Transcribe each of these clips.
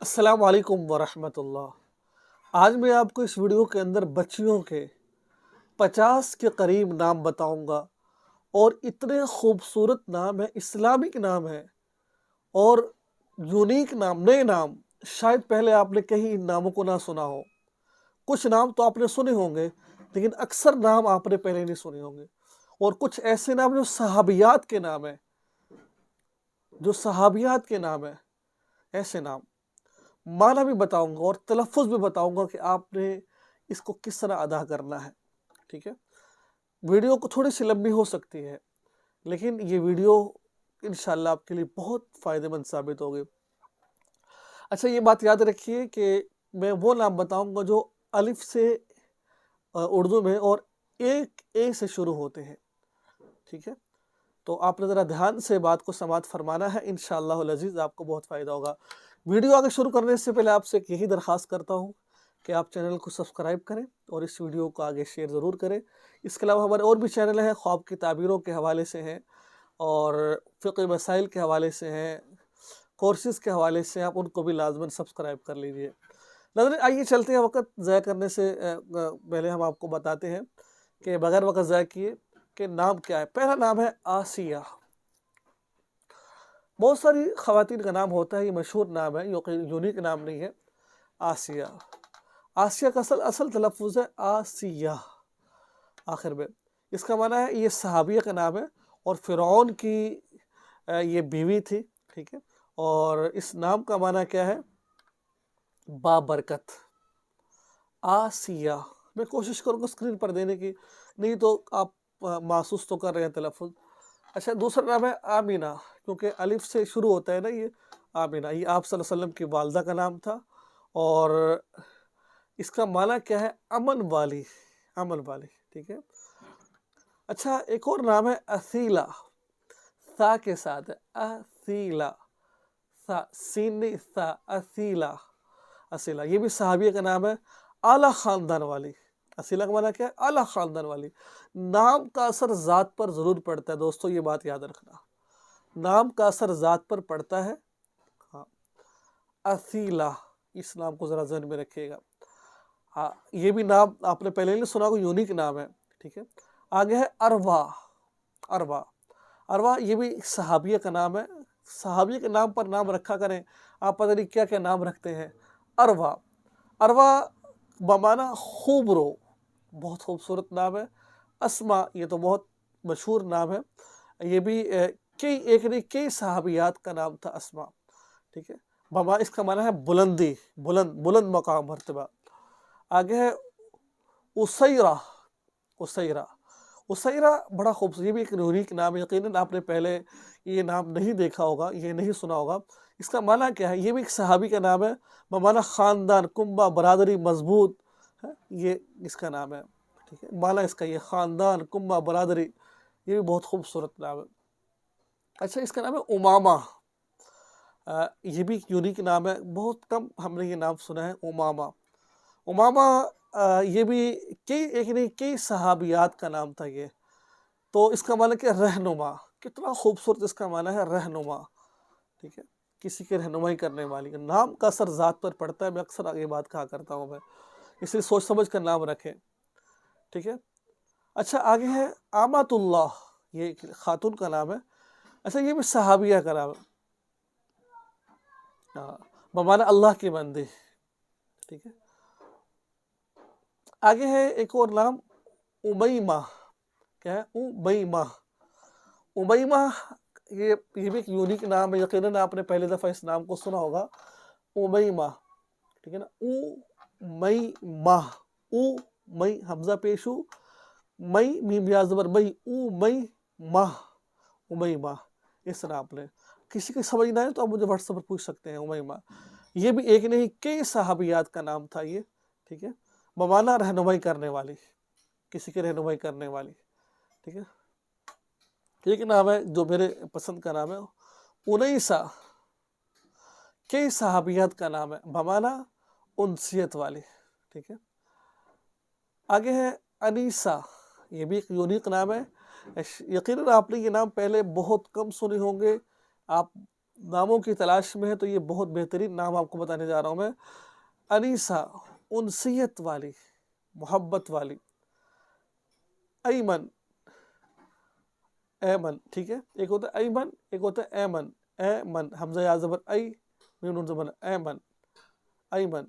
السلام علیکم ورحمۃ اللہ۔ آج میں آپ کو اس ویڈیو کے اندر بچیوں کے 50 کے قریب نام بتاؤں گا، اور اتنے خوبصورت نام ہیں، اسلامک نام ہیں اور یونیک نام، نئے نام۔ شاید پہلے آپ نے کہیں ان ناموں کو نہ سنا ہو۔ کچھ نام تو آپ نے سنے ہوں گے، لیکن اکثر نام آپ نے پہلے نہیں سنے ہوں گے۔ اور کچھ ایسے نام جو صحابیات کے نام ہیں، ایسے نام معنی بھی بتاؤں گا اور تلفظ بھی بتاؤں گا کہ آپ نے اس کو کس طرح ادا کرنا ہے۔ ٹھیک ہے، ویڈیو کو تھوڑی سی لمبی ہو سکتی ہے، لیکن یہ ویڈیو انشاءاللہ آپ کے لیے بہت فائدہ مند ثابت ہوگی۔ اچھا، یہ بات یاد رکھیے کہ میں وہ نام بتاؤں گا جو الف سے اردو میں اور ایک اے سے شروع ہوتے ہیں۔ ٹھیک ہے، تو آپ نے ذرا دھیان سے بات کو سماعت فرمانا ہے، انشاءاللہ العزیز آپ کو بہت فائدہ ہوگا۔ ویڈیو آگے شروع کرنے سے پہلے آپ سے ایک یہی درخواست کرتا ہوں کہ آپ چینل کو سبسکرائب کریں اور اس ویڈیو کو آگے شیئر ضرور کریں۔ اس کے علاوہ ہمارے اور بھی چینل ہیں، خواب کی تعبیروں کے حوالے سے ہیں اور فقہ مسائل کے حوالے سے ہیں، کورسز کے حوالے سے، آپ ان کو بھی لازماً سبسکرائب کر لیجئے۔ ناظرین، آئیے چلتے ہیں، وقت ضائع کرنے سے پہلے ہم آپ کو بتاتے ہیں کہ بغیر وقت ضائع کیے کہ نام کیا ہے۔ پہلا نام ہے آسیہ۔ بہت ساری خواتین کا نام ہوتا ہے، یہ مشہور نام ہے، یونیک نام نہیں ہے۔ آسیہ، آسیہ کا اصل تلفظ ہے آسیہ آخر میں۔ اس کا معنی ہے، یہ صحابیہ کا نام ہے اور فرعون کی یہ بیوی تھی۔ ٹھیک ہے، اور اس نام کا معنی کیا ہے؟ بابرکت۔ آسیہ، میں کوشش کروں گا اسکرین پر دینے کی، نہیں تو آپ محسوس تو کر رہے ہیں تلفظ۔ اچھا، دوسرا نام ہے آمینہ، کیونکہ الف سے شروع ہوتا ہے نا یہ آمینہ، یہ آپ صلی اللہ علیہ وسلم کی والدہ کا نام تھا، اور اس کا معنی کیا ہے؟ امن والی، امن والی۔ ٹھیک ہے، اچھا، ایک اور نام ہے اثیلہ، سا کے ساتھ ہے، اثیلہ، سا، سین نہیں، سا، اثیلہ، اثیلہ، یہ بھی صحابیہ کا نام ہے، اعلیٰ خاندان والی۔ اصیلہ کا معنی کیا ہے؟ اعلیٰ خاندان والی۔ نام کا اثر ذات پر ضرور پڑتا ہے دوستو، یہ بات یاد رکھنا، نام کا اثر ذات پر پڑتا ہے۔ ہاں، اصیلہ، اس نام کو ذرا ذہن میں رکھیے گا۔ ہاں، یہ بھی نام آپ نے پہلے نہیں سنا ہوگا، یونیک نام ہے۔ ٹھیک ہے، آگے ہے اروا۔ اروا، اروا یہ بھی صحابیہ کا نام ہے۔ صحابیہ کے نام پر نام رکھا کریں، آپ پتہ نہیں کیا کیا نام رکھتے ہیں۔ اروا، اروا بمعنی خوب رو، بہت خوبصورت نام ہے۔ اسما، یہ تو بہت مشہور نام ہے، یہ بھی ایک نہیں کئی صحابیات کا نام تھا اسما۔ ٹھیک ہے، اس کا معنی ہے بلندی، بلند مقام، مرتبہ۔ آگے ہے اسیرہ۔ اسیرہ، اسیرہ بڑا خوبصورت، یہ بھی ایک یونیک نام ہے، یقیناً آپ نے پہلے یہ نام نہیں دیکھا ہوگا، یہ نہیں سنا ہوگا۔ اس کا معنی کیا ہے؟ یہ بھی ایک صحابی کا نام ہے، بمعنی خاندان، کنبہ، برادری، مضبوط، یہ اس کا نام ہے۔ ٹھیک ہے، معنی اس کا یہ خاندان، کنبہ، برادری، یہ بھی بہت خوبصورت نام ہے۔ اچھا، اس کا نام ہے امامہ، یہ بھی ایک یونیک نام ہے، بہت کم ہم نے یہ نام سنا ہے، امامہ۔ امامہ یہ بھی ایک نہیں کئی صحابیات کا نام تھا یہ۔ تو اس کا معنی کہ رہنما، کتنا خوبصورت اس کا معنی ہے، رہنما۔ ٹھیک ہے، کسی کی رہنمائی کرنے والی۔ نام کا اثر ذات پر پڑتا ہے، میں اکثر یہ بات کہا کرتا ہوں میں، اس لیے سوچ سمجھ کر نام رکھیں۔ ٹھیک ہے، اچھا، آگے ہے آمات اللہ، یہ ایک خاتون کا نام ہے۔ اچھا، یہ بھی صحابیہ کا نام ہے، بمعنی اللہ کی بندی۔ ٹھیک ہے، آگے ہے ایک اور نام امیمہ۔ کیا ہے؟ امیمہ۔ امیمہ یہ بھی ایک یونیک نام ہے، یقیناً آپ نے پہلی دفعہ اس نام کو سنا ہوگا، امیمہ۔ ٹھیک ہے نا، امیمہ، مئی حمزہ پیشو، مئی میم یا زبر مئی، امیمہ، امیمہ، اس طرح آپ نے کسی کی سمجھ نہ ہے تو آپ مجھے واٹس ایپ پر پوچھ سکتے ہیں، امیمہ۔ یہ بھی ایک نہیں کئی صحابیات کا نام تھا یہ۔ ٹھیک ہے، بمعنی رہنمائی کرنے والی، کسی کی رہنمائی کرنے والی۔ ٹھیک ہے، ایک نام ہے جو میرے پسند کا نام ہے، انیسہ، کئی صحابیات کا نام ہے، بمعنی انسیت والی۔ ٹھیک ہے، آگے ہے انیسہ، یہ بھی ایک یونیک نام ہے، یقیناً آپ نے یہ نام پہلے بہت کم سنے ہوں گے، آپ ناموں کی تلاش میں ہے تو یہ بہت بہترین نام آپ کو بتانے جا رہا ہوں میں. انیسہ انسیت والی، محبت والی. ایمن، ایمن، ٹھیک ہے. ایک ہوتا ہے ایمن، ایک ہوتا ہے ایمن. ایمن حمزہ یا زبر ای، میم نون زبر ایمن. ایمن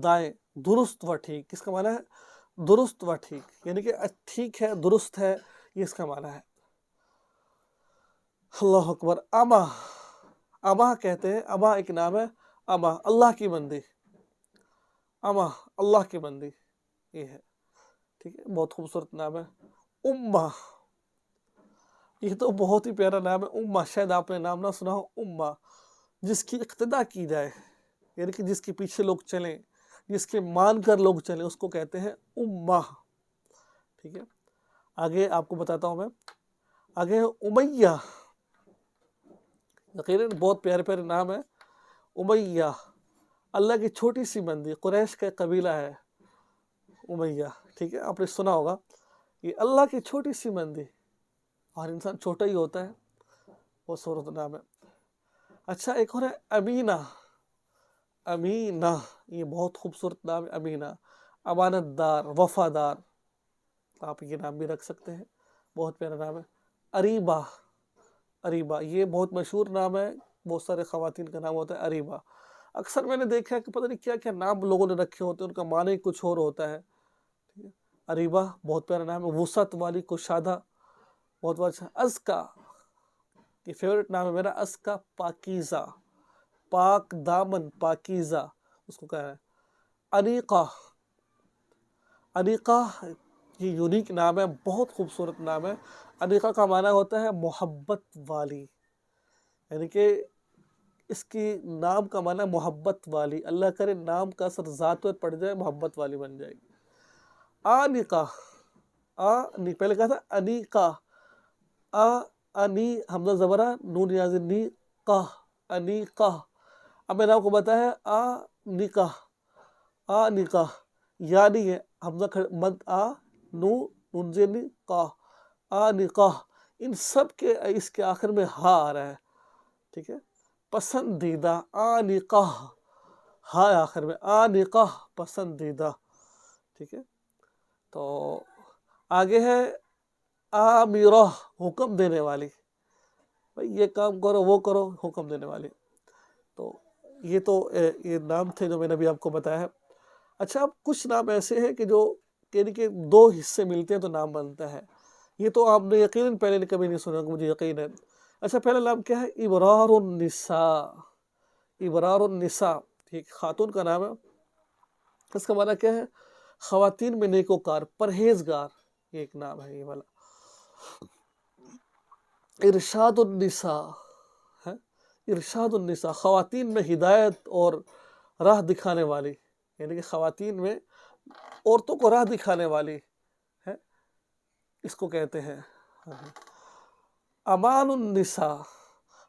دائیں، درست و ٹھیک. کس کا معنی ہے؟ درست و ٹھیک، یعنی کہ ٹھیک ہے، درست ہے، یہ اس کا معنی ہے. اللہ اکبر. اما، اما کہتے ہیں، اما ایک نام ہے. اما اللہ کی بندی، اما اللہ کی بندی یہ ہے. ٹھیک ہے، بہت خوبصورت نام ہے. امہ، یہ تو بہت ہی پیارا نام ہے. امہ، شاید آپ نے نام نہ سنا ہو. امہ جس کی اقتدا کی جائے، یعنی کہ جس کے پیچھے لوگ چلیں، جس کے مان کر لوگ چلیں، اس کو کہتے ہیں امہ. ٹھیک ہے، آگے آپ کو بتاتا ہوں میں. آگے ہے امیہ. یقیناً بہت پیارے پیارے نام ہے. امیہ اللہ کی چھوٹی سی بندی، قریش کا قبیلہ ہے امیہ. ٹھیک ہے، آپ نے سنا ہوگا. یہ اللہ کی چھوٹی سی بندی، اور انسان چھوٹا ہی ہوتا ہے، وہ صورت نام ہے. اچھا، ایک اور ہے امینہ. امینہ یہ بہت خوبصورت نام ہے. امینہ امانت دار، وفادار. آپ یہ نام بھی رکھ سکتے ہیں، بہت پیارا نام ہے. اریبہ، اریبہ یہ بہت مشہور نام ہے، بہت سارے خواتین کا نام ہوتا ہے اریبہ. اکثر میں نے دیکھا ہے کہ پتہ نہیں کیا کیا نام لوگوں نے رکھے ہوتے ہیں، ان کا معنی کچھ اور ہوتا ہے. اریبہ بہت پیارا نام ہے. وسعت والی، کشادہ، بہت اچھا. ازکا، یہ فیورٹ نام ہے میرا. ازکا پاکیزہ، پاک دامن، پاکیزہ اس کو کہا ہے. انیقہ، انیقہ یہ یونیک نام ہے، بہت خوبصورت نام ہے. انیقہ کا معنی ہوتا ہے محبت والی، یعنی کہ اس کی نام کا معنی محبت والی. اللہ کرے نام کا اثر ذات پر پڑ جائے، محبت والی بن جائے گی. آنقہ، پہلے کہا تھا انیقہ. انی حمزہ زبرہ، نون یاز نی، قہ، انیقہ. اب میں نے آپ کو بتایا آنقہ، آنقہ یا نہیں ہے، حمزہ مد نون زیر قہ، آنقہ. ان سب کے اس کے آخر میں ہا آ رہا ہے. ٹھیک ہے، پسندیدہ. آنقہ ہا آخر میں، آنقہ پسندیدہ. ٹھیک ہے، تو آگے ہے آمرہ، حکم دینے والی. بھائی یہ کام کرو، وہ کرو، حکم دینے والی. تو یہ نام تھے جو میں نے ابھی آپ کو بتایا ہے. اچھا، اب کچھ نام ایسے ہیں کہ جو یعنی کہ دو حصے ملتے ہیں تو نام بنتا ہے. یہ تو آپ نے یقیناً پہلے کبھی نہیں سنا، مجھے یقین ہے. اچھا، پہلا نام کیا ہے؟ ابرار النساء. ابرار النساء ایک خاتون کا نام ہے. اس کا معنی کیا ہے؟ خواتین میں نیکوکار، پرہیزگار. یہ ایک نام ہے یہ والا. ارشاد النساء ہے، ارشاد النساء خواتین میں ہدایت اور راہ دکھانے والی، یعنی کہ خواتین میں عورتوں کو راہ دکھانے والی ہے، اس کو کہتے ہیں. امان النساء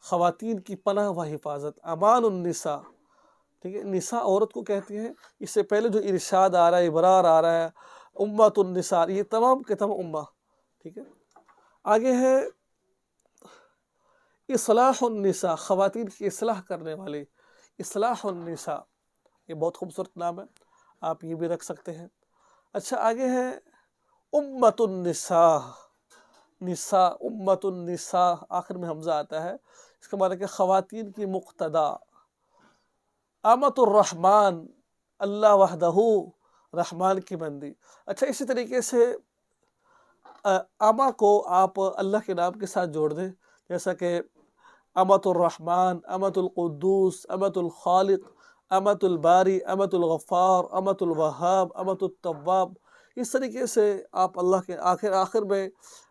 خواتین کی پناہ و حفاظت. امان النساء، ٹھیک ہے. نساء عورت کو کہتی ہیں. اس سے پہلے جو ارشاد آ رہا ہے، ابرار آ رہا ہے، امت النساء، یہ تمام کے تمام امہ. ٹھیک ہے، آگے ہے اصلاح النساء، خواتین کی اصلاح کرنے والی. اصلاح النساء یہ بہت خوبصورت نام ہے، آپ یہ بھی رکھ سکتے ہیں. اچھا، آگے ہے امت النساء. نساء، امت النساء آخر میں حمزہ آتا ہے. اس کا معنی کہ خواتین کی مقتدا. امت الرحمن، اللہ وحدہ رحمان کی بندی. اچھا، اسی طریقے سے اما کو آپ اللہ کے نام کے ساتھ جوڑ دیں، جیسا کہ امت الرحمن، امت القدوس، امت الخالق، امت الباری، امت الغفار، امت الوہاب، امت التواب. اس طریقے سے آپ اللہ کے آخر میں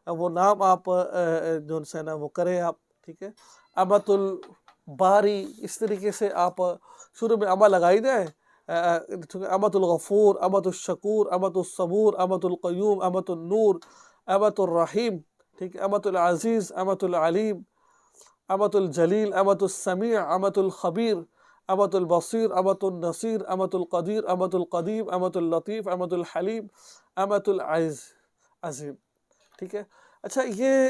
وہ نام آپ جو ہے نا وہ کریں آپ. ٹھیک ہے، امت الباری، اس طریقے سے آپ شروع میں اما لگائی دیں. امت الغفور، امت الشکور، امت الصبور، امت القیوم، امت النور، امت الرحیم. ٹھیک ہے، امت العزیز، امت العلیم، امت الجلیل، امت السمیع، امت الخبیر، امت البصیر، امت النصیر، امت القدیر، امت القدیم، امت اللطیف، امت الحلیم، امت العزیم. ٹھیک ہے. اچھا، یہ